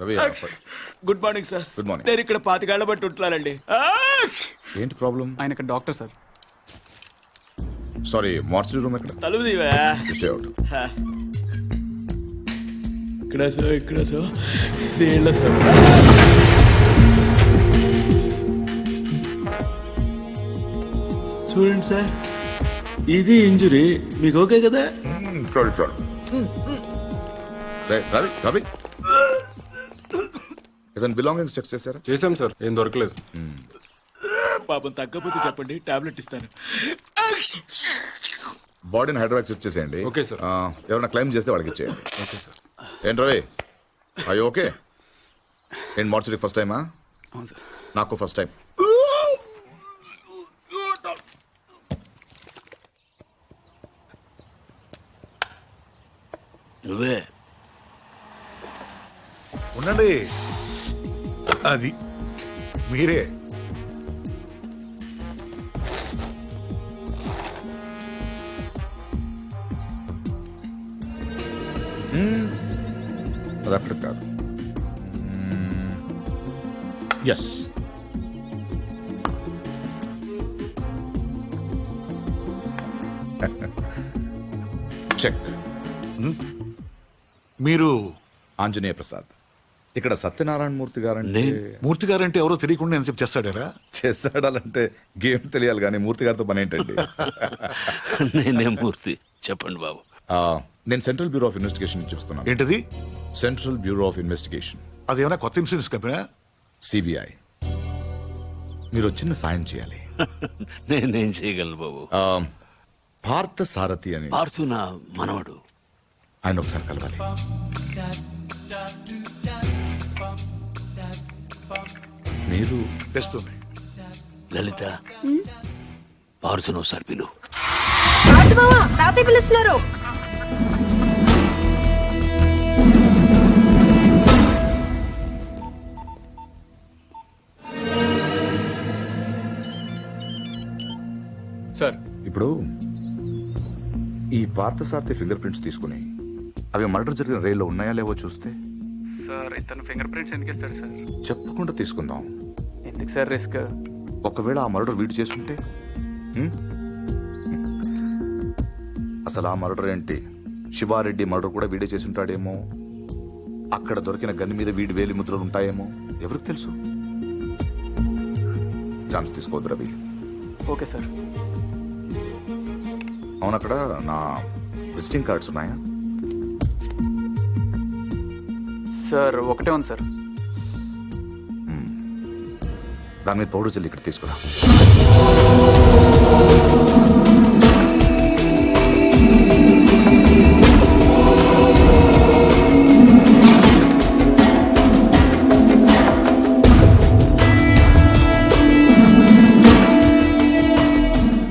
Ravi good morning sir. Good morning. నేను ఇక్కడ 25 ఏళ్ల బట్టి ఉంటున్నానండి. ఏంటి ప్రాబ్లం? ఆయన ఇక్కడ doctor sir. Sorry, mortuary room ఎక్కడ? తలుపు తీవా. Stay out. ఇక్కడ సార్, ఇక్కడ సార్, వీళ్ళ సార్. చూడండి సార్, ఇది ఇంజురీ. మీకు ఓకే కదా? చూడు చూడు. రవి రవి ఇతని బిలాంగింగ్స్ చెక్ చేశారా? చేశాం సార్, ఏం దొరకలేదు. పాపం తగ్గకపోతే చెప్పండి, టాబ్లెట్ ఇస్తాను. బాడీని హైదరాబాద్ చెక్ చేసేయండి. Okay sir. ఎవరైనా క్లైమ్ చేస్తే వాళ్ళకి ఇచ్చేయండి. Okay sir. ఏంటి రవి, అయ్యో ఓకే. ఏంటి మార్చరీ ఫస్ట్ టైమా? అవును సార్. నాకు ఫస్ట్ టైం. నువ్వే ఉండండి, అది మీరే. అది అక్కడ కాదు. Yes, check. మీరు ఆంజనేయ ప్రసాద్. ఇక్కడ సత్యనారాయణ మూర్తి గారంటే మూర్తి గారంటే ఎవరో తెలియకుండా నేను చేస్తాడారా? చేసాడాలంటే గేమ్ తెలియాలి కానీ మూర్తి గారితో పని ఏంటండి? నేనే మూర్తి, చెప్పండి బాబు. నేను సెంట్రల్ బ్యూరో ఆఫ్ ఇన్వెస్టిగేషన్ నుంచి చూస్తున్నాను. ఏంటది? సెంట్రల్ బ్యూరో ఆఫ్ ఇన్వెస్టిగేషన్, అదేమైనా కొత్త ఇన్సూరెన్స్ కంపెనీ? సిబిఐ. మీరు చిన్న సాయం చేయాలి. నేనేం చేయగలను బాబు? పార్థ సారథి అని పార్థు నా మనవడు. ఆయన ఒకసారి కలవాలి. మీరు తెస్తుంది. లలిత, పార్థును ఒకసారి పిలు. తాతయ్య పిలుస్తున్నారు. సార్, ఇప్పుడు ఈ పార్థసారథి ఫింగర్ ప్రింట్స్ తీసుకుని అవి మర్డర్ జరిగిన రైల్లో ఉన్నాయా లేవో చూస్తే. సార్ ఇతను ఫింగర్ ప్రింట్స్ ఎందుకు ఇస్తాడు సార్? చెప్పకుండా తీసుకుందాం. ఎందుకు సార్ రిస్క్? ఒకవేళ ఆ మర్డర్ వీడు చేసుకుంటే? అసలు ఆ మర్డర్ ఏంటి, శివారెడ్డి మర్డర్ కూడా వీడే చేసి ఉంటాడేమో. అక్కడ దొరికిన గన్ మీద వీడి వేలి ముద్రలు ఉంటాయేమో, ఎవరికి తెలుసు. ఛాన్స్ తీసుకోవద్దు రవి. Okay sir. అవును, అక్కడ నా విజిటింగ్ కార్డ్స్ ఉన్నాయా? సార్ ఒకటే ఉంది సార్. దాని మీద పౌడర్ జల్లి ఇక్కడ తీసుకురా.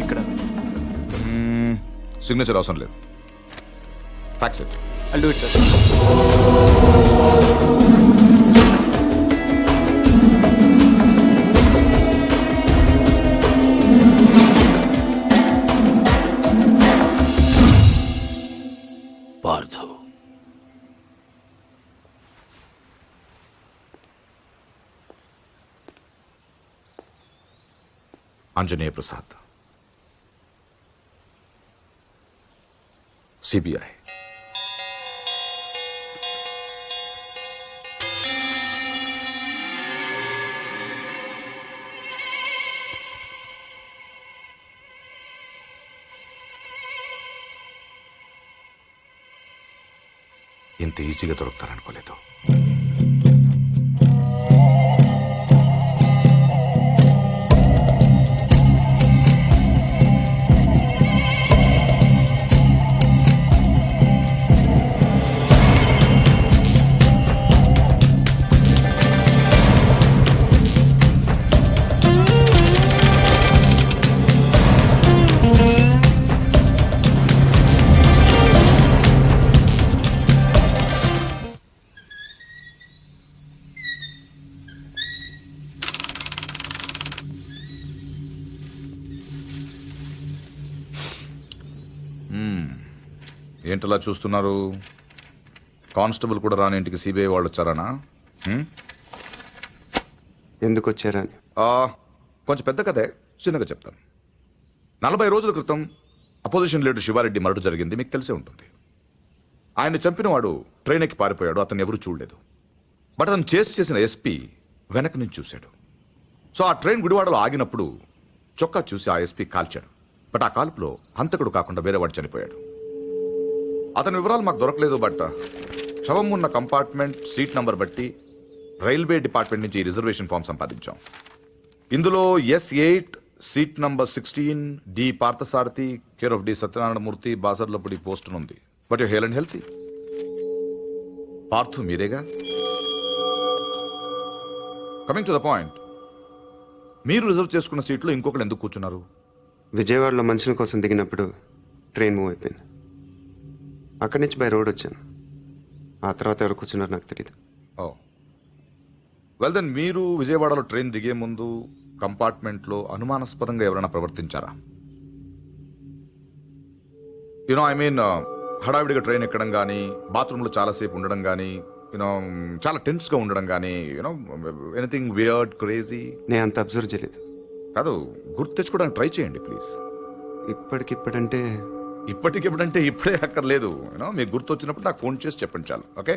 ఇక్కడ సిగ్నేచర్ అవసరం లేదు. Fax it. I'll do it, sir. Parthu, Anjaneya Prasad, CBI. ఇంత ఈజీగా దొరుకుతారనుకోలేదు. ఏంటలా చూస్తున్నారు? కానిస్టేబుల్ కూడా రాని ఇంటికి సిబిఐ వాళ్ళు వచ్చారనా? ఎందుకు వచ్చారని. కొంచెం పెద్ద కథే, చిన్నగా చెప్తాను. 40 రోజుల క్రితం అపోజిషన్ లీడర్ శివారెడ్డి మర్డర్ జరిగింది, మీకు తెలిసే ఉంటుంది. ఆయన చంపిన వాడు ట్రైన్ ఎక్కి పారిపోయాడు, అతను ఎవరూ చూడలేదు. బట్ అతను చేసిన ఎస్పీ వెనక నుంచి చూశాడు. సో ఆ ట్రైన్ గుడివాడలో ఆగినప్పుడు చొక్కా చూసి ఆ ఎస్పీ కాల్చాడు. బట్ ఆ కాల్పులో హంతకుడు కాకుండా వేరేవాడు చనిపోయాడు. అతని వివరాలు మాకు దొరకలేదు. బట్ శవం ఉన్న కంపార్ట్మెంట్ సీట్ నంబర్ బట్టి రైల్వే డిపార్ట్మెంట్ నుంచి రిజర్వేషన్ ఫామ్ సంపాదించాం. ఇందులో S8 seat number 16 D Parthasarathy care of D Satyanarayanamurthy Basarlapudi post ఉంది. But you hale and healthy. Parthu మీరేగా? కమింగ్ టు ద పాయింట్, మీరు రిజర్వ్ చేసుకున్న సీట్లో ఇంకొకరు ఎందుకు కూర్చున్నారు? విజయవాడలో మనుషుల కోసం దిగినప్పుడు ట్రైన్ మూవ్ అయిపోయింది. అక్కడి నుంచి బై రోడ్ వచ్చాను. ఆ తర్వాత ఎవరు కూర్చున్నారో నాకు తెలియదు. ఓ వెల్ దెన్, మీరు విజయవాడలో ట్రైన్ దిగే ముందు కంపార్ట్మెంట్లో అనుమానాస్పదంగా ఎవరైనా ప్రవర్తించారా? యునో ఐ మీన్, హడావిడిగా ట్రైన్ ఎక్కడం కానీ, బాత్రూంలో చాలాసేపు ఉండడం కానీ, యూనో చాలా టెన్స్గా ఉండడం కానీ, యూనో ఎనీథింగ్ వియర్డ్ క్రేజీ? నేను అంత అబ్జర్వ్ చేయలేదు. కాదు, గుర్తు తెచ్చుకోవడానికి ట్రై చేయండి ప్లీజ్. ఇప్పటికిప్పుడంటే ఇప్పటికిప్పుడంటే ఇప్పుడే అక్కర్లేదు. యూనో మీకు గుర్తు వచ్చినప్పుడు నాకు ఫోన్ చేసి చెప్పండి చాలు. ఓకే?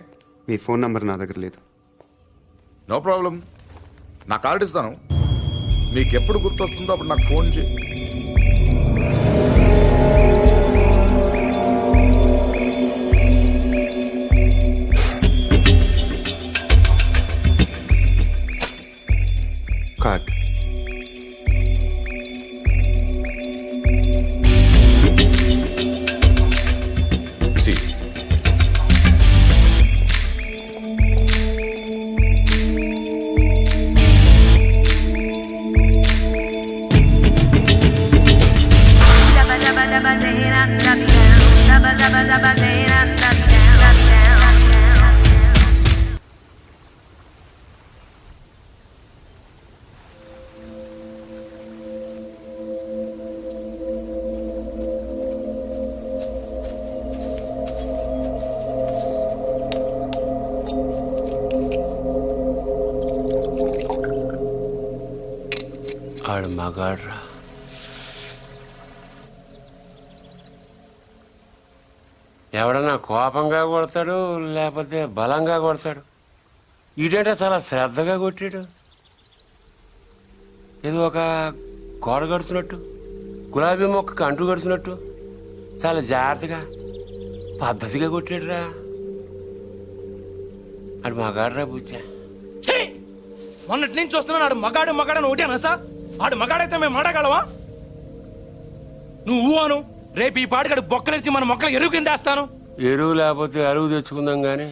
మీ ఫోన్ నంబర్ నా దగ్గర లేదు. నో ప్రాబ్లం, నా కార్డు ఇస్తాను. మీకు ఎప్పుడు గుర్తు వస్తుందో అప్పుడు నాకు ఫోన్ చేయి. కార్డ్. See. ఆడు మగాడ్రా. ఎవడన్నా కోపంగా కొడతాడు, లేకపోతే బలంగా కొడతాడు. ఈడంటే చాలా శ్రద్ధగా కొట్టాడు. ఏదో ఒక గోడ కడుతున్నట్టు, గులాబీ మొక్కకు అంటు కడుతున్నట్టు చాలా జాగ్రత్తగా పద్ధతిగా కొట్టాడురా. ఆడు మగాడ్రా బుజ్జా. మొన్నటి నుంచి చూస్తున్నాను, ఆడు మగాడు మగాడని ఒకటేనా సార్? ఆడు మగాడైతే మేము మాడగలవా? నువ్వు అను, రేపు ఈ పాటికాడు బొక్కలేసి మన మొక్కలు ఎరువు కింద వేస్తాను. ఎరువు లేకపోతే అరువు తెచ్చుకుందాం కానీ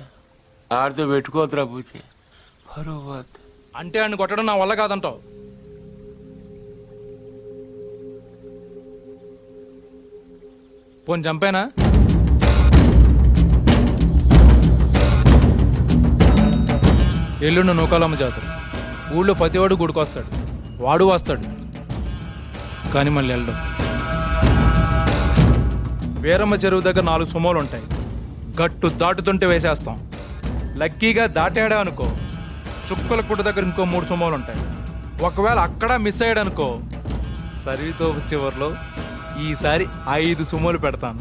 ఆడితో పెట్టుకోతురా పూచి. పరువు అంటే ఆడిని కొట్టడం నా వల్ల కాదంటావు. పోని చంపేనా? ఎల్లుండి నూకాలమ్మ జాతర. ఊళ్ళో ప్రతివాడు గుడికొస్తాడు, వాడు వస్తాడు, కానీ మళ్ళీ వెళ్ళడం. వీరమ్మ చెరువు దగ్గర 4 సుమోలు ఉంటాయి. గట్టు దాటుతుంటే వేసేస్తాం. లక్కీగా దాటాడా అనుకో, చుక్కల పుట్ట దగ్గర ఇంకో 3 సుమోలు ఉంటాయి. ఒకవేళ అక్కడ మిస్ అయ్యాడనుకో, సరితో చివరిలో ఈసారి 5 సుమోలు పెడతాను.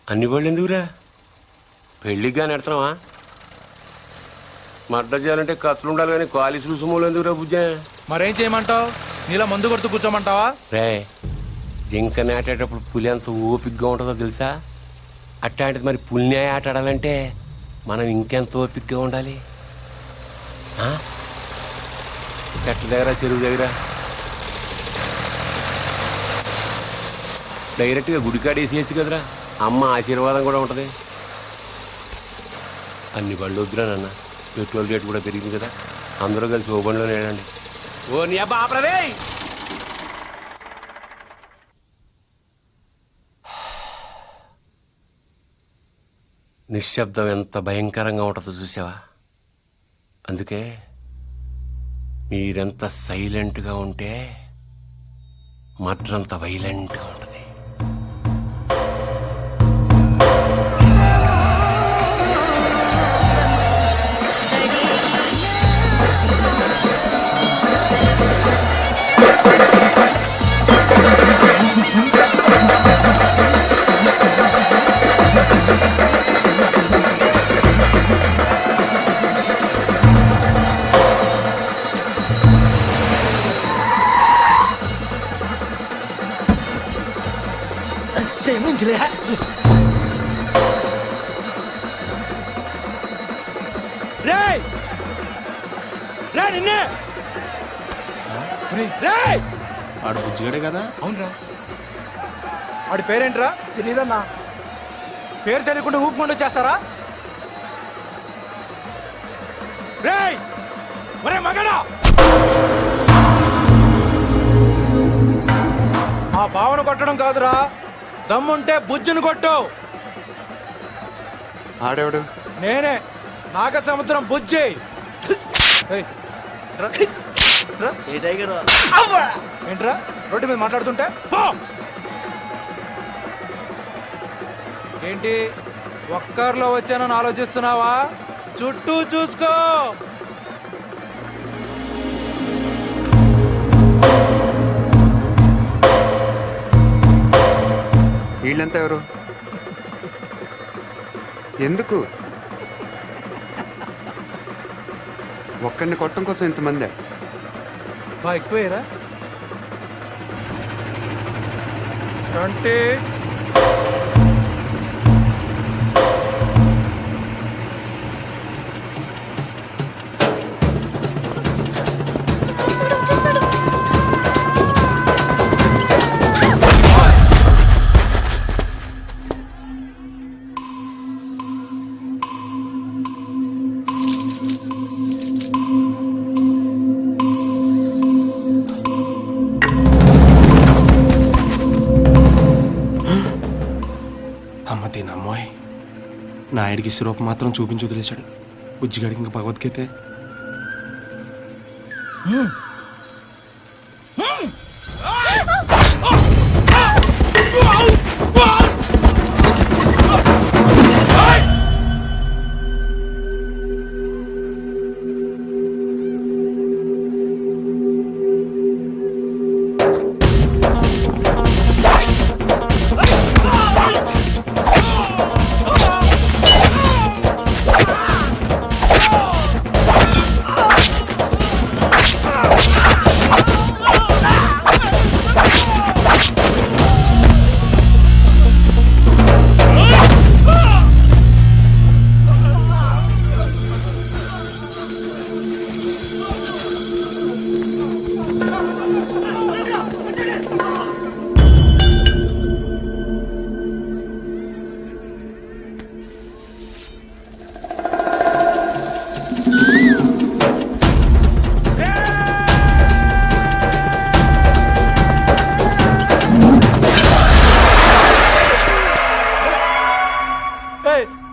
అన్ని వాళ్ళు ఎందుకురా? పెళ్ళిగా నెడతావా? మర్డర్ చేయాలంటే కత్తులు ఉండాలి కానీ కాలీసులు సుమోలు ఎందుకురా బుజ్జా? మరేం చేయమంటావు? నీలా మందు కొడుతూ కూర్చోమంటావా? రే, జింక నాటేటప్పుడు పులి ఎంత ఓపికగా ఉంటుందో తెలుసా? అట్లాంటిది మరి పులిని ఆట ఆడాలంటే మనం ఇంకెంత ఓపికగా ఉండాలి. చెట్ల దగ్గర, చెరువు దగ్గర డైరెక్ట్గా గుడికాడ వేసేయచ్చు కదరా. అమ్మ ఆశీర్వాదం కూడా ఉంటుంది. అన్ని బళ్ళు వద్దురా నాన్న, పెట్రోల్ రేట్ కూడా పెరిగింది కదా. అందరూ కలిసి ఓ బండిలో నేడండి. ఓ నీ అబ్బా ఆపరదే. నిశ్శబ్దం ఎంత భయంకరంగా ఉంటుందో చూసావా? అందుకే మీరెంత సైలెంట్గా ఉంటే మర్డర్ అంత వైలెంట్గా ఉంటుంది. రేయ్ రే నిన్నే రేయ్ ఆడు బుజ్జిగాడే కదా. అవునరా వాడి పేరేంట్రా? తెలీదన్నా. పేరు తెలియకుండా ఊపుకుండా వచ్చేస్తారా? రేయ్ ఒరే మగడా, ఆ భావన కొట్టడం కాదురా, దమ్ముంటే బుజ్జును కొట్టు. ఆడేవాడు నేనే నాగ సముద్రం బుజ్జి. ఏయ్, రా. రా. ఏంట్రా రోడ్డు మీద మాట్లాడుతుంటే పో. ఏంటి ఒక్కర్లో వచ్చానని ఆలోచిస్తున్నావా? చుట్టూ చూసుకో. వీళ్ళంతా ఎవరు? ఎందుకు ఒక్కడిని కొట్టడం కోసం ఇంతమంది? బా ఎక్కువేరా 20. అమ్మ దీనమ్మోయ్, నాయుడికి సిరప్ మాత్రం చూపించి వదిలేశాడు. బుజ్జిగాడికి ఇంకా భగవద్గీతే.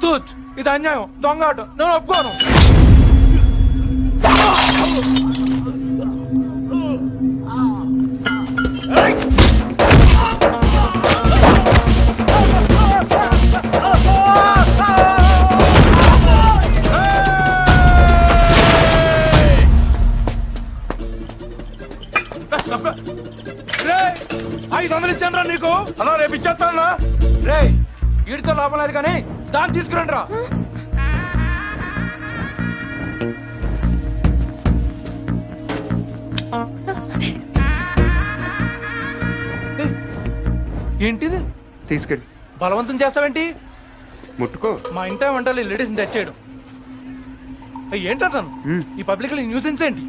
తూచ్, ఇది అన్యాయం, దొంగ ఆట, నేను ఒప్పుకోను. రేయ్, 500 ఇచ్చాను రా నీకు. అలా రేపు ఇచ్చేస్తాను. రే వీడితో లాభం లేదు కానీ దాన్ని తీసుకురండి రా. ఏంటిది? తీసుకెళ్ళి బలవంతం చేస్తావేంటి? ముట్టుకో. మా ఇంట వంటలు లేడీస్ని టచ్ చేయడం ఏంటంటాను? ఈ పబ్లిక్ న్యూసెన్స్ ఏంటి?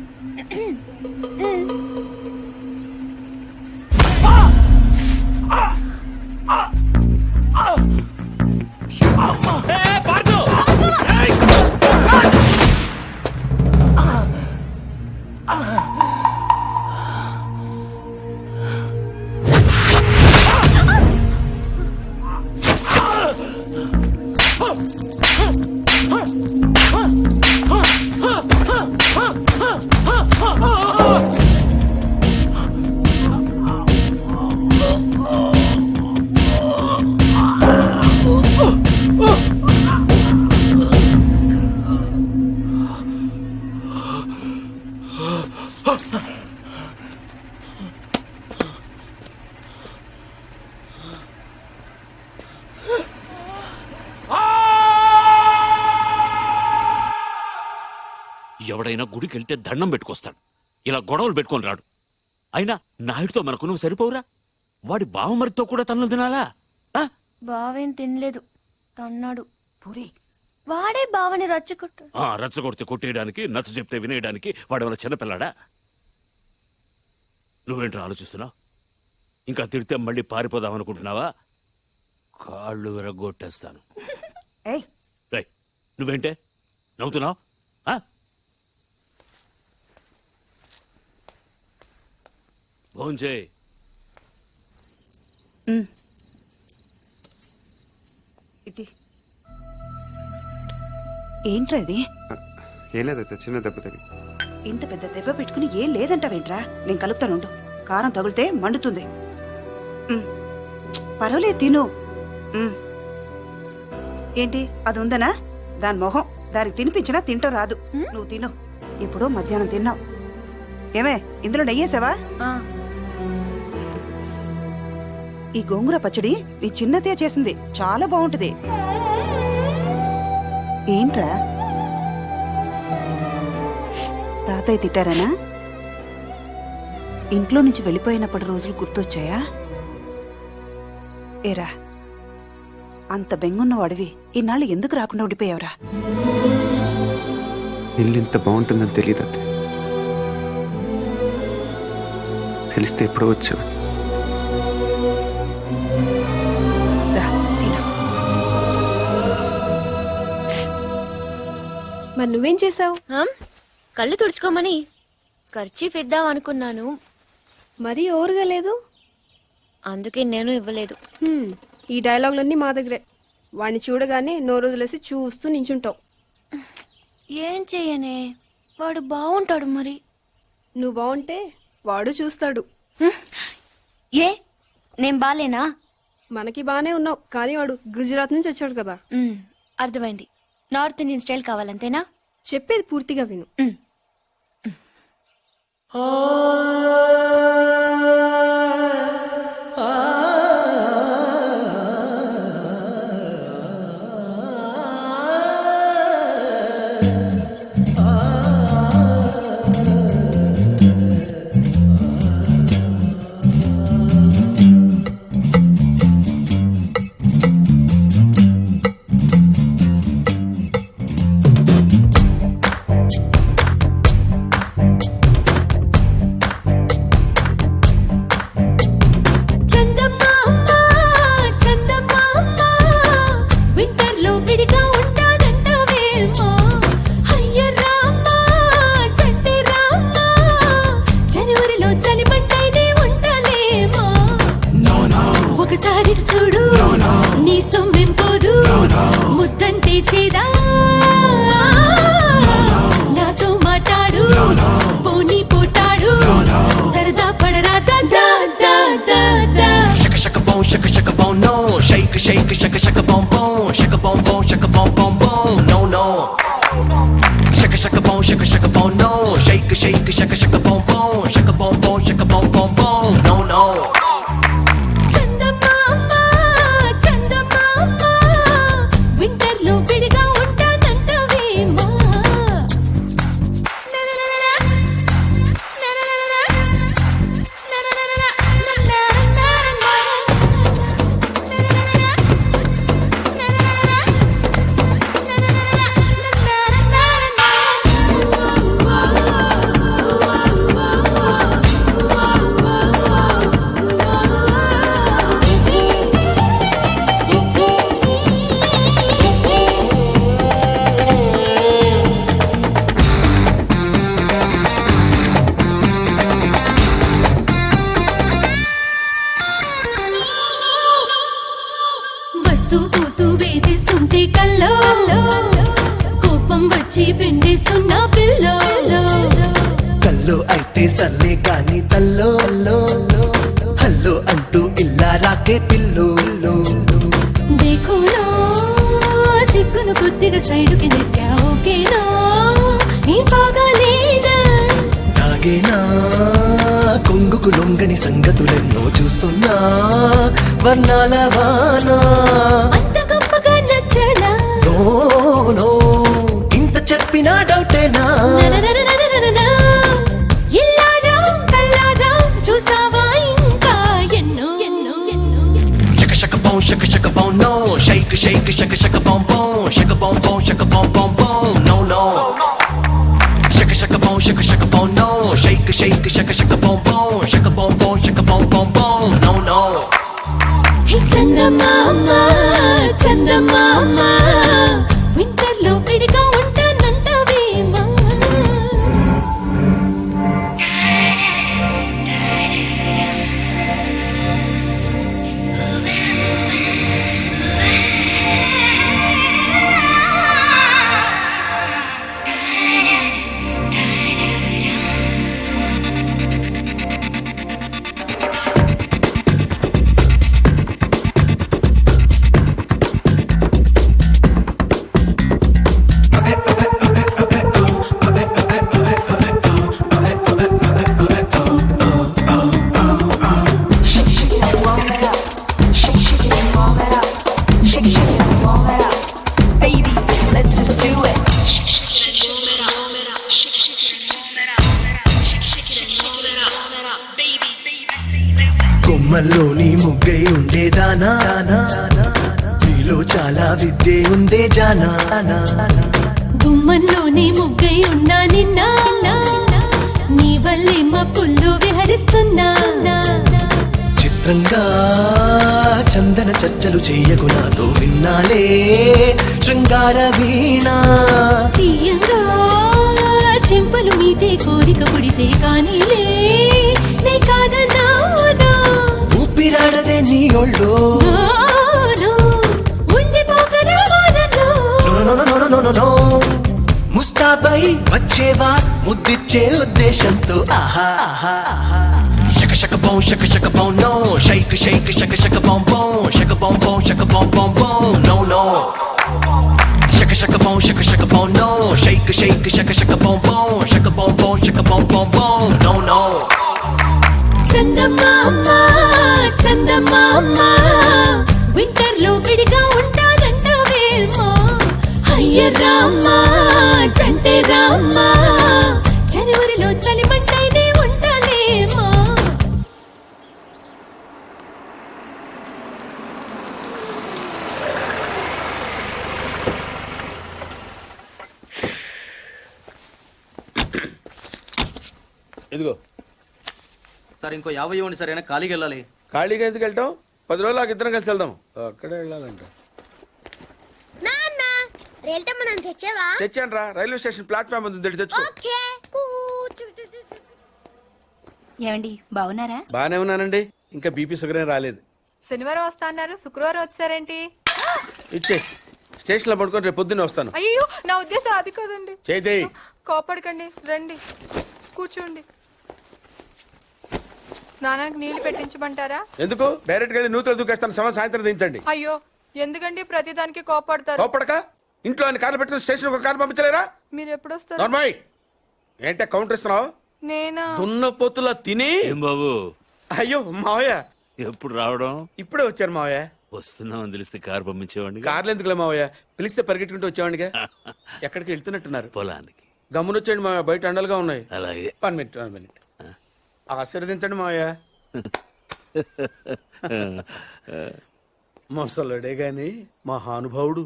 ఎవడైనా గుడికి వెళ్తే దండం పెట్టుకొస్తాడు, ఇలా గొడవలు పెట్టుకొని రాడు. అయినా నాయుడితో మనకు నువ్వు సరిపోవురా? వాడి బావమరితో కూడా తన్నులు తినాలా? బావేం తినలేదు, తన్నాడు. పూరి వాడే బావని రచ్చగొట్టు. రచ్చగొడితే కొట్టేయడానికి, నచ్చ చెప్తే వినేయడానికి వాడేమైనా చిన్నపిల్లాడా? నువ్వేంట్రా ఆలోచిస్తున్నావు? ఇంకా తిడితే మళ్ళీ పారిపోదాం అనుకుంటున్నావా? కాళ్ళు విరగొట్టేస్తాను. రేయ్, నువ్వేంటే నవ్వుతున్నావు? భోంచేయ్. ఏంట్రా ఇది? ఏం లేదత్త, చిన్న దెబ్బ తగిలి. ఇంత పెద్ద దెబ్బ పెట్టుకుని ఏం లేదంటావేంట్రా? నేను కలుపుతానుండు. కారం తగిలితే మండుతుంది. పర్వాలేదు, తిను. ఏంటి అది ఉందనా? దాని మొహం దానికి తినిపించినా తింటూ రాదు. నువ్వు తిను. ఇప్పుడు మధ్యాహ్నం తిన్నావు. ఏమే, ఇందులో నెయ్యేసావా? ఈ గోంగూర పచ్చడి నీ చిన్నతే చేసింది, చాలా బాగుంటది. ఏంట్రా, తాతయ్య తిట్టారనా? ఇంట్లో నుంచి వెళ్ళిపోయినప్పటి రోజులు గుర్తొచ్చాయా? ఏరా, అంత బెంగున్నవాడివి ఇన్నాళ్ళు ఎందుకు రాకుండా ఉండిపోయావురా? ఇల్లు ఇంత బాగుంటుందని తెలియదు అత్త. తెలిస్తే ఎప్పుడో వచ్చావు. రా, తిను. మరి నువ్వేం చేసావు? కళ్ళు తుడుచుకోమని ఖర్చీఫ్ ఇద్దాం అనుకున్నాను. మరీ ఓరుగా లేదు. అందుకే నేను ఇవ్వలేదు. ఈ డైలాగులన్నీ మా దగ్గరే. వాడిని చూడగానే నోరు వదిలేసి చూస్తూ నించుంటావు. ఏం చెయ్యనే, వాడు బాగుంటాడు. మరి నువ్వు బాగుంటే వాడు చూస్తాడు. ఏ నేను బాలేనా? మనకి బానే ఉన్నావు, కానీ వాడు గుజరాత్ నుంచి వచ్చాడు కదా. అర్థమైంది. నార్త్ ఇండియన్ స్టైల్ కావాలంతేనా? చెప్పేది పూర్తిగా విను. కల్లో అయితే సర్లే కాని తల్లో హల్లో అంటూ ఇల్లా రాకే పిల్లో. దేఖోనా సిగ్గును కొద్దిగా సైడుకి నెట్టావుకేనా? నీ బాగాలేనా? నాగేనా కొంగుకు లొంగని సంగతులెన్నో చూస్తున్నా వర్ణాల వానా. అంత గొప్పగా నచ్చనా? నో ఇంత చెప్పినా డౌటేనా? shake, shake, shake, boom, boom, shake, boom, boom, shake, boom, boom, boom. No, no. Shake, shake, boom, shake, boom, no. Shake, shake, shake, shake, boom, boom, shake, boom, boom, shake, boom, boom, boom. No, no. చందమామ చందమామ వింటర్లో విడిగా ఉంటానంటావేమా కొమ్మల్లోని ముగ్గై ఉండేదానా నీలో చాలా విద్యే ఉందే జానా గుమ్మంలోని ముగ్గై ఉన్నా నిన్న నీ వల్లే మా పుల్లు విహరిస్తున్నా చిత్రంగా చందన చర్చలు చేయకు నాతో విన్నాలే శృంగార వీణ తీయంగా చెంపలు మీటే కోరిక పుడితే కానీలే నే కాదన్నానా ఊపిరాడదే నీ ఒళ్ళో ఉండిపోగల వానలో నో ముస్తాబై వచ్చేవా ముద్దిచ్చే ఉద్దేశంతో ఆహా ఆహా షక షక బౌ నో షైక్ షైక్ షక షక బౌ షక బౌ షక బౌ నో నో షక షక బౌ నో షైక్ షైక్ షక షక బౌ షక బౌ షక బౌ నో నో చందమామ చందమామ వింటర్లో విడిగా ఉంటానంటావేమా అయ్య రామ్మా చంటే రామ్మా జనవరిలో చలిమంటైనే ఉంటాలేమా ఇదిగో సార్ ఇంకో 50 ఇవ్వండి సార్ అయినా ఖాళీకి వెళ్ళాలి. ఖాళీగా ఎందుకు వెళ్తాం? 10 రోజులు నాకు ఇద్దరం కలిసి వెళ్దాం. అక్కడే వెళ్ళాలంట. తెచ్చావా తెచ్చాను రా, రైల్వే స్టేషన్ ప్లాట్ఫామ్ ఉంది, తెచ్చుకో. ఏమండి బాగున్నారా? బానే ఉన్నానండి, ఇంకా బీపీ షుగర్ ఏం రాలేదు. శనివారం వస్తా అన్నారు, శుక్రవారం వచ్చారేంటి? ఇచ్చే స్టేషన్ లో పడుకొని రేపు పొద్దున్నే వస్తాను. అయ్యో నా ఉద్దేశం అది కాదండి. చేతి కోపడకండి, రండి కూర్చోండి. స్నానానికి నీళ్లు పెట్టించమంటారా? ఎందుకు? డైరెక్ట్ గా నూతులు దూకేస్తాను, సాయంత్రం దించండి. అయ్యో ఎందుకండి ప్రతిదానికి కోపడతారు? కోపడక ఇంట్లో అన్ని కార్లు పెట్టుకుని స్టేషన్ ఒక కారు పంపించలేరా? మీరు ఎప్పుడు వస్తారు? నార్మల్ ఏంటే కౌంటర్ ఇస్తున్నావు? నేనా? దున్న పొత్తులా తిని. ఏం బాబు అయ్యో మావయ్య ఎప్పుడు రావడం? ఇప్పుడే వచ్చాను మావయ్య. వస్తున్నామని తెలిస్తే కారు పంపించేవాడిని. కార్లు ఎందుకులే మావయ్య, పిలిస్తే పరిగెట్టుకుంటూ వచ్చేవాడిగా. ఎక్కడికి వెళ్తున్నట్టున్నారు? పొలానికి. గమ్మునొచ్చేయండి మావయ్య, బయట అండలుగా ఉన్నాయి. అలాగే. 1 మినిట్ ఆశీర్వదించండి మావయ్య. మొసలుడే గాని మహానుభావుడు.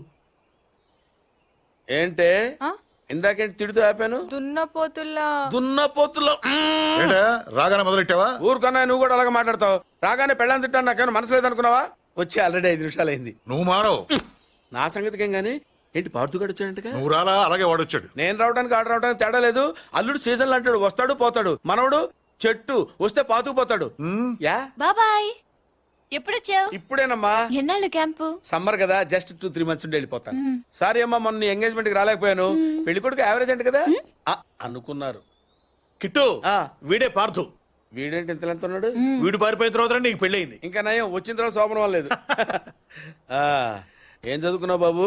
ఏంటే ఇందాకేంటి తిడుతూ ఆపాను? దున్నపోతుల్లో రాగానే మొదలెట్టావా? ఊరుకన్నా నువ్వు కూడా అలాగే మాట్లాడతావు. రాగానే పెళ్ళని తిట్టాను, నాకేమైనా మనసు లేదనుకున్నావా? వచ్చి ఆల్రెడీ 5 నిమిషాలు అయింది. నువ్వు మారవు. నా సంగతికి ఏం గానీ ఏంటి పాడుతుగాడు వచ్చాడంటగా? నువ్వు రాలా, అలాగే వాడొచ్చాడు. నేను రావడానికి ఆడు రావడానికి తేడా లేదు. అల్లుడు సీజన్లు అంటాడు, వస్తాడు పోతాడు. మనవడు చెట్టు వస్తే పాతుకుపోతాడు. యా బాబాయ్ ఎప్పుడొచ్చావు? ఇప్పుడేనమ్మా. ఎన్నాళ్ళు క్యాంపు? సమ్మర్ కదా, జస్ట్ 2-3 మంత్స్ ఉండి వెళ్ళిపోతాను. సారీ అమ్మా, మొన్న ఎంగేజ్మెంట్ కి రాలేకపోయాను. పెళ్లి కొడుకు యావరేజ్ అంట కదా అనుకున్నారు. కిట్టు వీడే పార్థు. వీడేంటి ఇంత లెంత్ ఉన్నాడు? వీడు పారిపోయిన తర్వాత నీకు పెళ్ళయింది. ఇంకా నయం, వచ్చిన తర్వాత శోభనం లేదు. ఏం చదువుకున్నావు బాబు?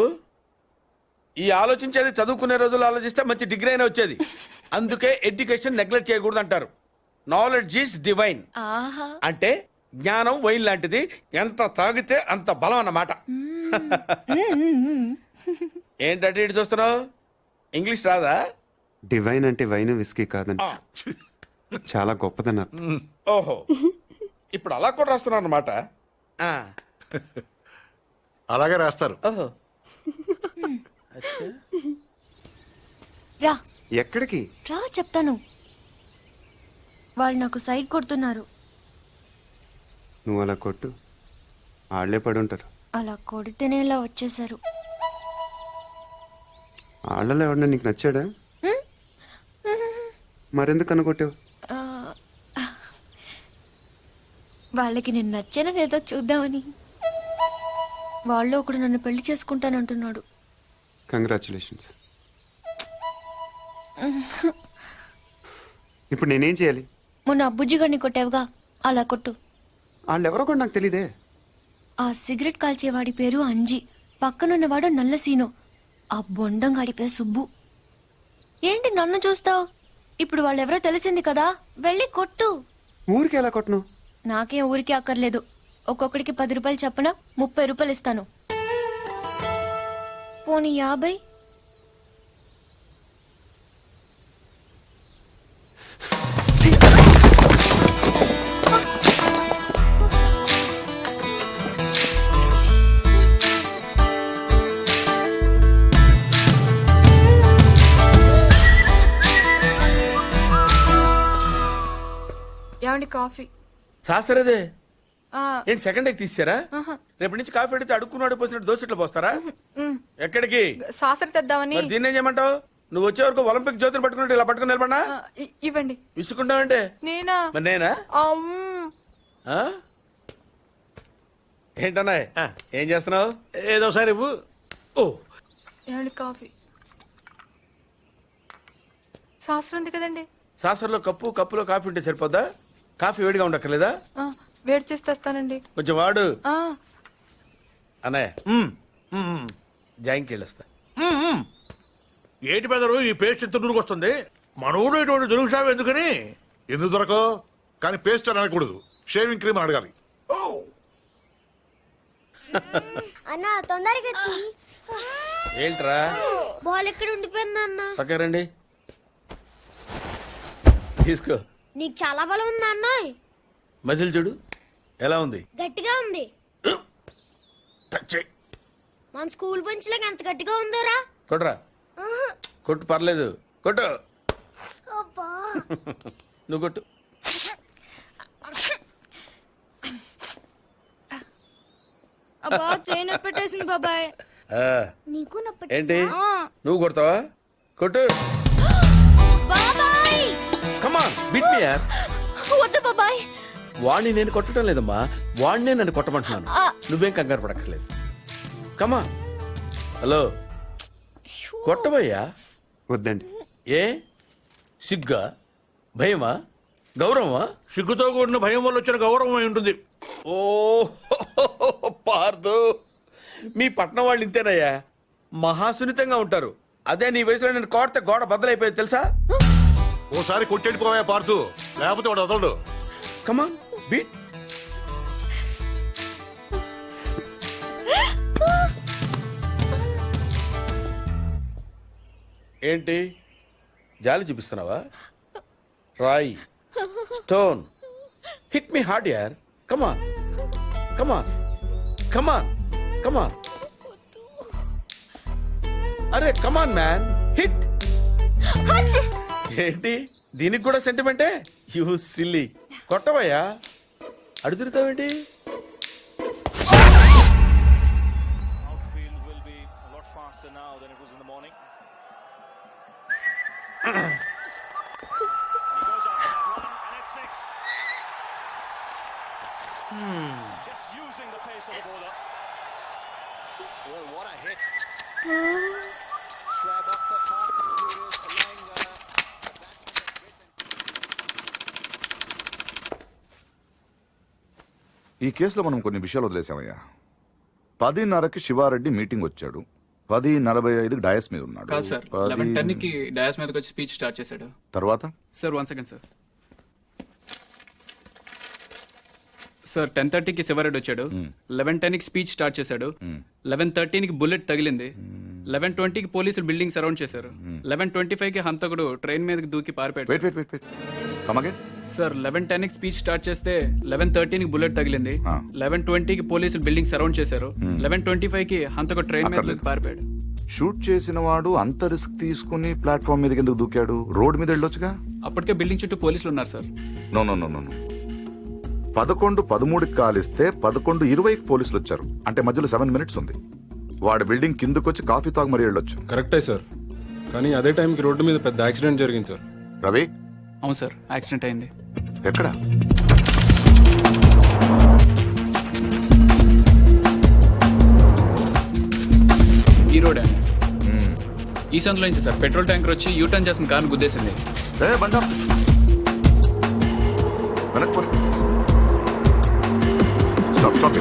ఈ ఆలోచించేది చదువుకునే రోజులు ఆలోచిస్తే మంచి డిగ్రీ అయినా వచ్చేది. అందుకే ఎడ్యుకేషన్ నెగ్లెక్ట్ చేయకూడదు అంటారు. Knowledge is divine. అంటే జ్ఞానం వైన్ లాంటిది, ఎంత తాగితే అంత బలం అన్నమాట. ఏంటంటే ఇటు చూస్తున్నావు? ఇంగ్లీష్ రాదా? డివైన్ అంటే వైన్ విస్కీ కాదండి, చాలా గొప్పదన్నారు. ఓహో, ఇప్పుడు అలా కూడా రాస్తున్నాను అన్నమాట. అలాగే రాస్తారు. ఓహో రా ఎక్కడికి? రా చెప్తాను. వాళ్ళు నాకు సైడ్ కొడుతున్నారు. నువ్వు అలా కొట్టు, ఆళ్లే పడి ఉంటారు. అలా కొడితేనే ఇలా వచ్చేసారు. ఆళ్ళలో ఎవడన్నా నీకు నచ్చాడా? మరెందుకు అనుకొట్టావు? ఆ, వాళ్ళకి నేను నచ్చానని ఏదో చూద్దామని. వాళ్ళు ఒకడు నన్ను పెళ్లి చేసుకుంటానంటున్నాడు. కంగ్రాచులేషన్స్. ఇప్పుడు నేనేం చేయాలి? మొన్న అబ్బుజ్జి గారిని కొట్టావుగా, అలా కొట్టు. వాళ్ళెవరో కూడా నాకు తెలీదే. ఆ సిగరెట్ కాల్చేవాడి పేరు అంజి, పక్కనున్నవాడు నల్ల సీను, ఆ బొండం గాడి పేరు సుబ్బు. ఏంటి నన్ను చూస్తావు? ఇప్పుడు వాళ్ళెవరో తెలిసింది కదా, వెళ్ళి కొట్టు. ఊరికి ఎలా కొట్టను? నాకేం ఊరికి అక్కర్లేదు. ఒక్కొక్కడికి 10 రూపాయలు చప్పున 30 రూపాయలు ఇస్తాను. పోనీ 50? ఏమండి కాఫీ? శాస్త్రదే ఆ, ఏంటి సెకండ్ ఎగ్ తీసారా? ఆహా. రేపటి నుంచి కాఫీ అడిగితే అడుక్కున్నాడు పోసినట్టు దోశట్లో పోస్తారా? ఎక్కడికి? సాసర తెద్దామని. మరి దీన్ని ఏం చేయమంటావు? నువ్వు వచ్చే వరకు ఒలింపిక్ జ్యోతిని పట్టుకున్నట్టు ఇలా పట్టుకుని నిలబడినా ఇవ్వండి. విసుకుంటావంటే నేనా? మరి నేనా? ఆ? ఏంటన్నా ఏం చేస్తున్నావు? ఏదో సార్ ఇవ్వు. ఓ ఏమండి కాఫీ? శాస్త్రం ఉంది కదండి. సాసర్లో కప్పులో కాఫీ ఉంటే సరిపోద్దా? కాఫీ వేడిగా ఉండక్కర్లేదా? వేడి చేసి తెస్తానండి. కొంచెం వాడు ఆ, అన్నయ్య. జాయింకి వెళ్ళొస్తా. ఏంటి పెదరు ఈ పేస్ట్ ఎంత వస్తుంది? మన ఊళ్ళో ఇటువంటి దొరుకుతావు ఎందుకని? ఎందుకు దొరకవు? కానీ పేస్ట్ అని అనకూడదు, షేవింగ్ క్రీమ్ అని అడగాలి. అన్న తొందరగా ఏంట్రా బాల్ ఎక్కడ ఉండిపోయింది అన్న? పక్క రండి, తీసుకో. నీకు చాలా బలం ఉందా అన్న? మజిల్ చూడు ఎలా ఉంది. గట్టిగా ఉంది. టచ్ చేయి. మన స్కూల్ బెంచ్ లాగా ఎంత గట్టిగా ఉందోరా. కొట్టురా, కొట్టు, పర్లేదు, కొట్టు. నువ్వు కొట్టు. అబ్బా చైన్ పెట్టేసింది బాబాయ్. ఆ, నీకు ఏంటి నువ్వు కొడతావా? కొట్టు. బాబాయ్ కమాన్ బీట్ మీ యార్. వద్దు బాబాయ్. వాణ్ణి నేను కొట్టడం లేదమ్మా, వాణ్ణే నన్ను కొట్టమంటున్నాను. నువ్వేం కంగారు పడక్కర్లేదు. కమాన్. హలో, కొట్టబోయ్యా. వద్దండి. ఏ సిగ్గా, భయమా, గౌరవమా? సిగ్గుతో కూడిన భయం వల్ల వచ్చిన గౌరవం అయి ఉంటుంది. ఓ పార్దు, మీ పట్నం వాళ్ళు ఇంతేనయ్యా, మహాసున్నితంగా ఉంటారు. అదే నీ వయసులో నేను కోడితే గోడ బద్దలైపోయేది తెలుసా? ఓసారి కొట్టెడిపోయా పార్తు, లేకపోతే వాడు వదలడు. కమాన్ బీట్. ఏంటి జాలి చూపిస్తున్నావా? రాయి, స్టోన్, హిట్ మీ హార్డ్ యార్. కమాన్ కమాన్ కమాన్ కమాన్. అరే కమాన్ మ్యాన్, హిట్. ఏంటి దీనికి కూడా సెంటిమెంటే? You silly. కొట్టవయ్యా, అడుగుతావేంటి? ఈ కేసులో మనం కొన్ని విషయాలు వదిలేసామయ్యా. 10:30కి శివారెడ్డి మీటింగ్ వచ్చాడు, 10:45కి డయాస్ మీద ఉన్నాడు. కాదు సార్, 11:10కి డయాస్ మీదకి వచ్చి స్పీచ్ స్టార్ట్ చేశాడు. తర్వాత సార్ 1 సెకండ్ సార్. సార్ 10:30కి శివారెడ్డి వచ్చాడు, 11:10కి స్పీచ్ స్టార్ట్ చేశాడు, 11:13కి బుల్లెట్ తగిలింది, 11:20కి పోలీసులు బిల్డింగ్ సరౌండ్ చేశారు, 11:25కి హంతకుడు ట్రైన్ మీదకి దూకి పారిపోయాడు. వెయిట్ వెయిట్ వెయిట్ వెయిట్ కమగే సార్ 11:10 స్పీచ్ స్టార్ట్ చేస్తే 11:13 బుల్లెట్ తగిలింది. 11:20 పోలీసులు బిల్డింగ్ సరౌండ్ చేశారు. 11:25 హంతకు ట్రైన్ మీద అక్కర్లేదు. దూకి పారిపోయాడు. షూట్ చేసిన వాడు అంత రిస్క్ తీసుకుని ప్లాట్ఫామ్ మీదకి ఎందుకు దూకాడు? రోడ్ మీద వెళ్ళొచ్చుగా. అప్పటికే బిల్డింగ్ చుట్టూ పోలీసులు ఉన్నారు సార్. నో 11:13కి కాలిస్తే 11:20కి పోలీసులు వచ్చారు. అంటే మధ్యలో 7 minutes ఉంది. వాడు బిల్డింగ్ కిందకొచ్చి కాఫీ తాగు మరీ వెళ్ళొచ్చు. కరెక్టే సార్, కానీ అదే టైంకి రోడ్డు మీద పెద్ద యాక్సిడెంట్ జరిగింది సార్. రవి అవును సార్, యాక్సిడెంట్ అయింది. ఎక్కడ? ఈ రోడ్ అండి. ఈ సందులో నుంచి సార్ పెట్రోల్ ట్యాంకర్ వచ్చి యూటర్న్ చేసిన కారు గుద్దేసింది. బండి ఆపు. వెనక్కి పోనీ. Stop stop.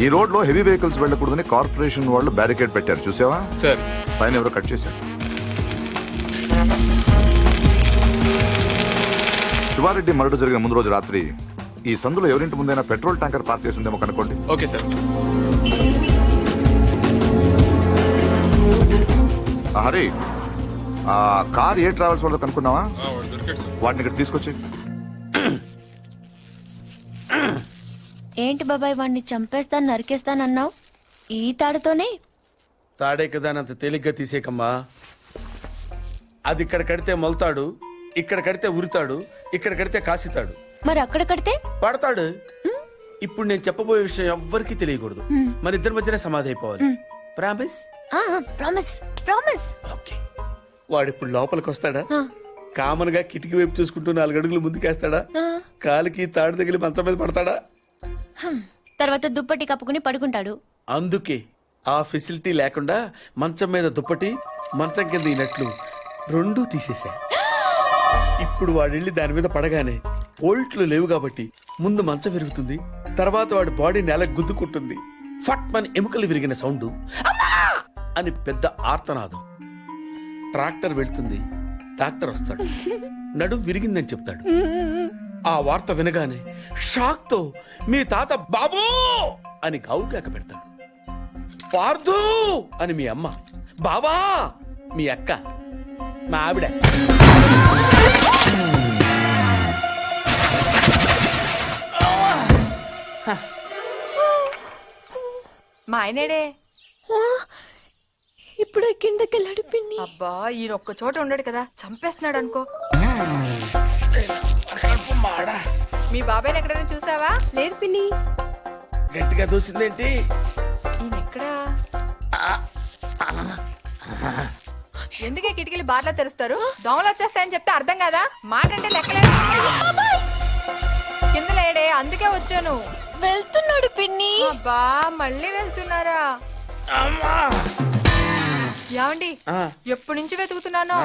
ఈ రోడ్ లో హెవీ వెహికల్స్ వెళ్ళకూడదని కార్పొరేషన్ వాళ్ళు బ్యారికేడ్ పెట్టారు, చూసావా? సార్ పైన ఎవరో కట్ చేశారు. శివారెడ్డి మర్డర్ జరిగిన ముందు రోజు రాత్రి ఈ సందులో ఎవరింటి ముందైనా పెట్రోల్ ట్యాంకర్ పార్క్ చేసి ఉందేమో కనుక్కోండి. Okay sir. హరి, ఆ కార్ ఏ ట్రావెల్స్ వాళ్ళతో కనుక్కున్నావా? దొరికాడు సార్. వాటిని ఇక్కడ తీసుకొచ్చి. ఏంటి బాబాయ్ వాడిని చంపేస్తాను నరికేస్తానన్నావు? ఈ తాడుతోనే? తాడే కదా అంత తేలిగ్గా తీసేకమ్మా. అది ఇక్కడ కడితే మొలతాడు, ఇక్కడ కడితే ఉరితాడు, ఇక్కడ కడితే కాసితాడు, మరి అక్కడ కడితే పడతాడు. ఇప్పుడు నేను చెప్పబోయే విషయం ఎవ్వరికీ తెలియకూడదు. మన ఇద్దరి మధ్యనే సమాధి అయిపోవాలి. ప్రామిస్? Promise promise. ఓకే. వాడు ఇప్పుడు లోపలికి వస్తాడా? కామన్ గా కిటికీ వైపు చూసుకుంటూ 4 అడుగులు ముందుకేస్తాడా? కాలికి తాడు తగిలి మంచం మీద పడతాడా? తర్వాత దుప్పటి కప్పుకుని పడుకుంటాడు. అందుకే ఆ ఫెసిలిటీ లేకుండా మంచం మీద దుప్పటి, మంచం కింద ఈ నట్లు రెండూ తీసేశా. ఇప్పుడు వాడెళ్ళి దాని మీద పడగానే ఓల్ట్లు లేవు కాబట్టి ముందు మంచం విరుగుతుంది, తర్వాత వాడి బాడీ నేల గుద్దుకుంటుంది. ఫట్ మన ఎముకలు విరిగిన సౌండ్, అని పెద్ద ఆర్తనాదం. ట్రాక్టర్ వెళ్తుంది, డాక్టర్ వస్తాడు, నడుం విరిగిందని చెప్తాడు. ఆ వార్త వినగానే షాక్ తో మీ తాత బాబూ అని గావుకేక పెడతాడు. పార్దు అని మీ అమ్మ, బాబా మీ అక్క, మా ఆవిడ. మా ఆయనేడే ఇప్పుడు కిందకెళ్ళాడు పిన్ని. అబ్బా ఈయన ఒక్క చోట ఉండడు కదా, చంపేస్తున్నాడు అనుకో. మీ బాబాయ్ ఎక్కడైనా చూసావా? లేదు పిన్ని. గట్టిగా దూసిందేంటి? ఈయన ఎక్కడా? ఎందుకే కిటికీలు బార్లా తెరుస్తారు? దోమలు వచ్చేస్తాయని చెప్తే అర్థం కాదా? మాట అంటే లెక్కలేదు. కింద లేడే, అందుకే వచ్చాను. వెళ్తున్నాడు పిన్ని. అబ్బా మళ్ళీ వెళ్తున్నారా? ఏమండి, ఎప్పటి నుంచి వెతుకుతున్నాను.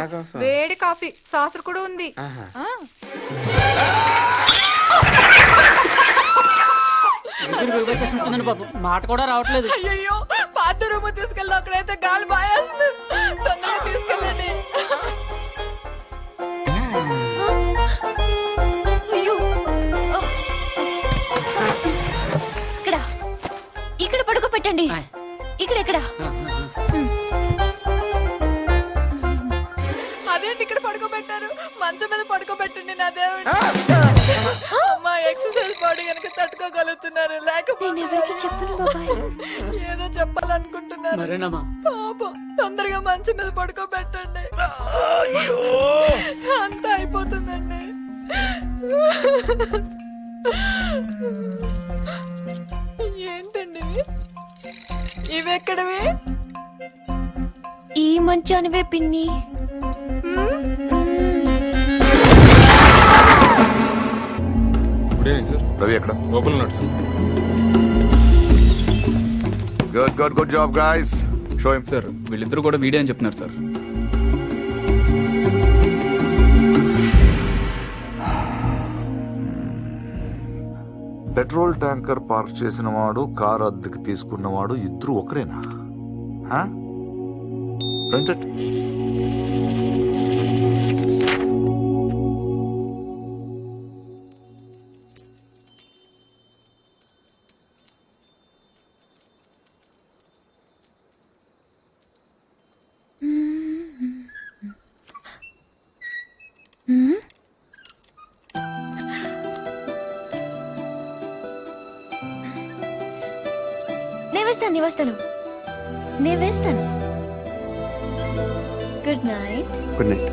వేడి కాఫీ సాసరు కూడా ఉంది. మాట కూడా రావట్లేదు. అయ్యో పాత రూమ్ తీసుకెళ్ళి అక్కడైతే గాలి బాయేస్తుంది. తొందరగా తీసుకెళ్ళండి. అయ్యో, ఇక్కడ ఇక్కడ పడుకోబెట్టండి. ఇక్కడ అదేంటి ఇక్కడ పడుకోబెట్టారు? మంచం మీద పడుకోబెట్టండి నా దేవుడు. అమ్మా ఎక్సర్సైజ్ బాడీ కనుక తట్టుకోగలుగుతున్నారు, లేకపోతే ఎవరికి చెప్పను బాబాయ్. ఏదో చెప్పాలనుకుంటున్నారు. పాపం తొందరగా మంచం మీద పడుకోబెట్టండి. అంతా అయిపోతుందండి. ఏంటండి ఇవెక్కడవి? ఈ మంచానివే పిన్ని. సార్ రవి ఎక్కడ? లోపల ఉన్నాడు sir. Good job guys. Show him. Sir వీళ్ళిద్దరూ కూడా వీడియో అని చెప్తున్నారు సార్. పెట్రోల్ ట్యాంకర్ పార్క్ చేసిన వాడు, కార్ అద్దెకి తీసుకున్నవాడు ఇద్దరు ఒకరేనా? ప్రింటెడ్. వేస్తాను నేను వేస్తాను గుడ్ నైట్. Good night.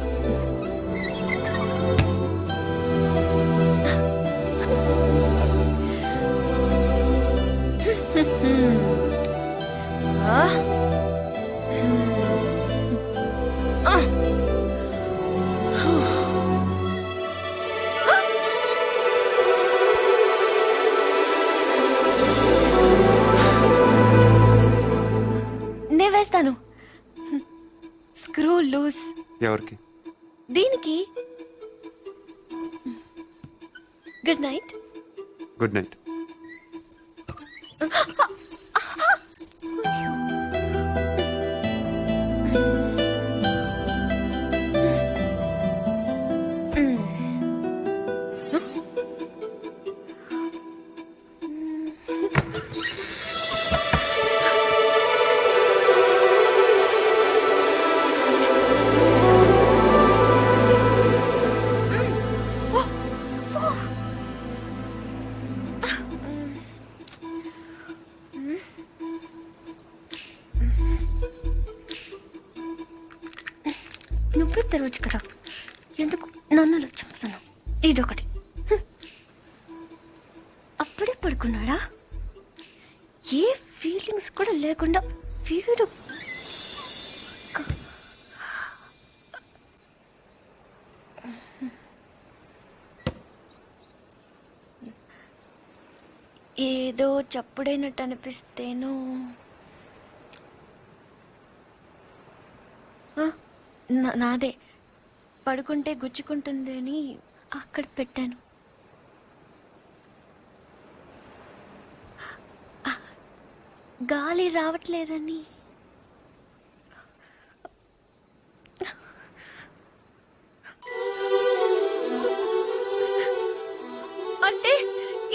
నేను వేస్తాను. Screw loose. ఎవరికి? దీనికి. Good night. Good night. నువ్వే తెరవచ్చు కదా, ఎందుకు నన్ను చంపుతాను? ఇదొకటి. అప్పుడే పడుకున్నాడా? ఏ ఫీలింగ్స్ కూడా లేకుండా వీడు ఏదో చప్పుడైనట్టు అనిపిస్తేను. నాదే పడుకుంటే గుచ్చుకుంటుంది అని అక్కడ పెట్టాను. గాలి రావట్లేదని. అంటే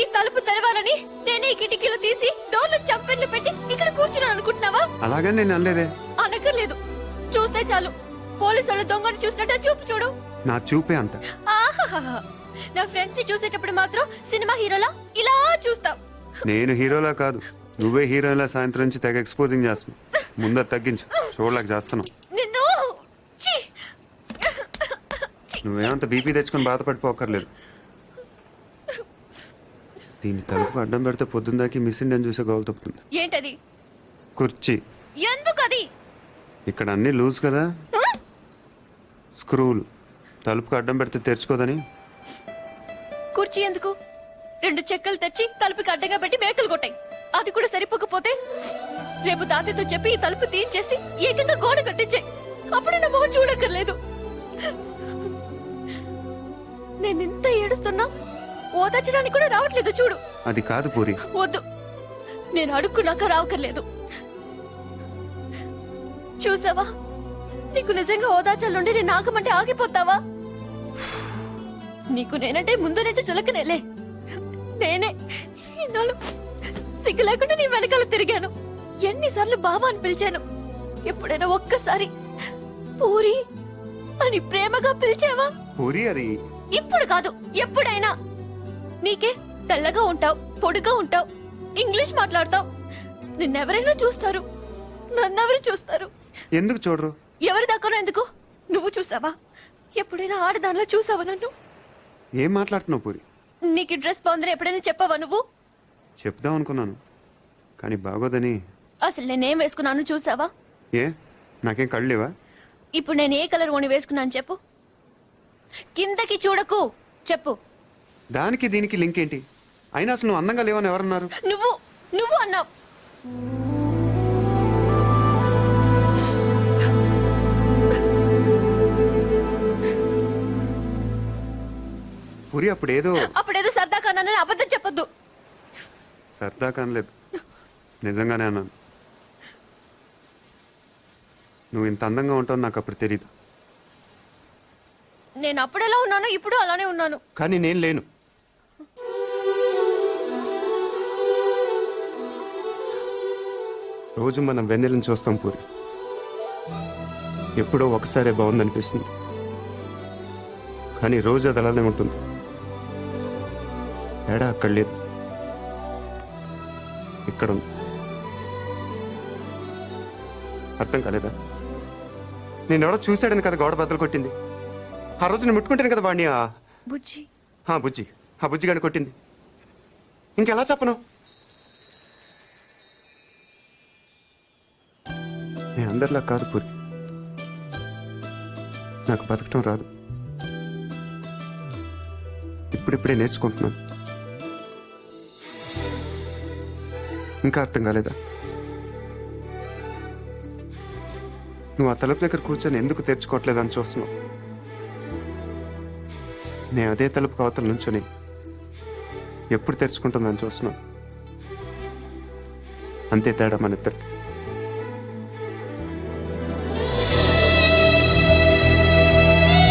ఈ తలుపు తెరవాలని నేనే ఈ కిటికీలు తీసి డోర్లు చంపెట్లు పెట్టి ఇక్కడ కూర్చున్నాను అనుకుంటున్నావా? అలాగే నేను అనలేదే. అనక్కర్లేదు, చూస్తే చాలు పోలీసులు దొంగను చూసినట్టు చూపు చూడు. నా చూపే అంత. ఆహాహా. నా ఫ్రెండ్స్ ని చూసేటప్పుడు మాత్రం సినిమా హీరోలా ఇలా చూస్తావు. నేను హీరోలా కాదు, నువ్వే హీరోలా సాయంత్రం నుంచి తెగ ఎక్స్పోజింగ్ చేస్తున్నావు. ముందు అది తగ్గించు, చూడలేక చేస్తున్నావు. నిన్ను ఛీ! నువ్వేమంత బీపీ తెచ్చుకొని బాధపడిపోకర్లేదు. దీన్ని తలుపు అడ్డం పెడితే పొద్దుందాకి మిస్ ఇండియన్ చూసే గోల్ తప్పుతుంది. ఏంటది? కుర్చీ. ఎందుకది? ఇక్కడ అన్ని లూజ్ కదా, స్క్రూలు. తలుపుకు అడ్డం పెడితే తెరుచుకోదని. కుర్చీ ఎందుకు? 2 చెక్కలు తెచ్చి తలుపుకి అడ్డంగా పెట్టి మేకలు కొట్టాయి. అది కూడా సరిపోకపోతే రేపు తాతయ్యతో చెప్పి ఈ తలుపు తీయించేసి ఏకంగా గోడ కట్టించాయి. అప్పుడు నా మొహం చూడక్కర్లేదు. నేను ఇంత ఏడుస్తున్నా ఓదార్చడానికి కూడా రావట్లేదు చూడు. అది కాదు పూరి. వద్దు, నేను అడుక్కున్నాక రావక్కర్లేదు. చూసావా, నీకు నిజంగా ఓదార్చాలంటే నేను ఆగమంటే ఆగిపోతావా? నీకు నేనంటే ముందు నుంచి చులకనేలే. నేనే ఇన్నాళ్ళు సిగ్గు లేకుండా నీ వెనకాల తిరిగాను. ఎన్నిసార్లు బావా అని పిలిచాను. ఎప్పుడైనా ఒక్కసారి పూరి అని ప్రేమగా పిలిచావా? పూరి అది ఇప్పుడు కాదు, ఎప్పుడైనా. నీకే తెల్లగా ఉంటావు, పొడిగా ఉంటావు, ఇంగ్లీష్ మాట్లాడతావు. నిన్నెవరైనా చూస్తారు, నన్నెవరు చూస్తారు? ఎందుకు చూడరు? ఎవరి దాకానో ఎందుకు? నువ్వు చూసావా? ఎప్పుడైనా ఆడదానిలో చూసావా నన్ను? ఏం మాట్లాడుతున్నావు పూరి? నీకు ఈ డ్రెస్ బాగుందని ఎప్పుడైనా చెప్పావా నువ్వు? చెప్దాం అనుకున్నాను, కానీ బాగోదని. అసలు నేనేం వేసుకున్నాను చూసావా? ఏ, నాకేం కళ్ళు లేవా? ఇప్పుడు నేను ఏ కలర్ ఓని వేసుకున్నాను చెప్పు. కిందకి చూడకు, చెప్పు. దానికి దీనికి లింక్ ఏంటి? అయినా అసలు నువ్వు అందంగా లేవని ఎవరన్నారు? నువ్వు అన్నావు. పూరి అప్పుడేదో సరదా కన్నానని అబద్ధం చెప్పొద్దు. సరదా కానలేదు, నిజంగానే అన్నాను. నువ్వు ఇంత అందంగా ఉంటావు నాకు అప్పుడు తెలీదు. నేను అప్పుడెలా ఉన్నాను ఇప్పుడు అలానే ఉన్నాను. కానీ నేను లేను. రోజు మనం వెన్నెలను చూస్తాం పూరి. ఎప్పుడో ఒకసారే బాగుందనిపిస్తుంది, కానీ రోజు అది అలానే ఉంటుంది. తేడా అక్కడ లేదు, ఇక్కడ ఉంది. అర్థం కాలేదా? నేనెవడో చూశాడని కదా గోడ బద్దలు కొట్టింది. ఆ రోజు నేను ముట్టుకుంటాను కదా వాడిని. బుజ్జి బుజ్జి, ఆ బుజ్జి గాని కొట్టింది. ఇంకెలా చెప్పను? నేను అందరిలా కాదు పూరి. నాకు బతకటం రాదు. ఇప్పుడిప్పుడే నేర్చుకుంటున్నాను. ఇంకా అర్థం కాలేదా? నువ్వు ఆ తలుపు దగ్గర కూర్చొని ఎందుకు తెరుచుకోవట్లేదని చూస్తున్నావు. నేను అదే తలుపు అవతల నుంచొని ఎప్పుడు తెరుచుకుంటుందని చూస్తున్నావు. అంతే తేడా మన ఇద్దరికి.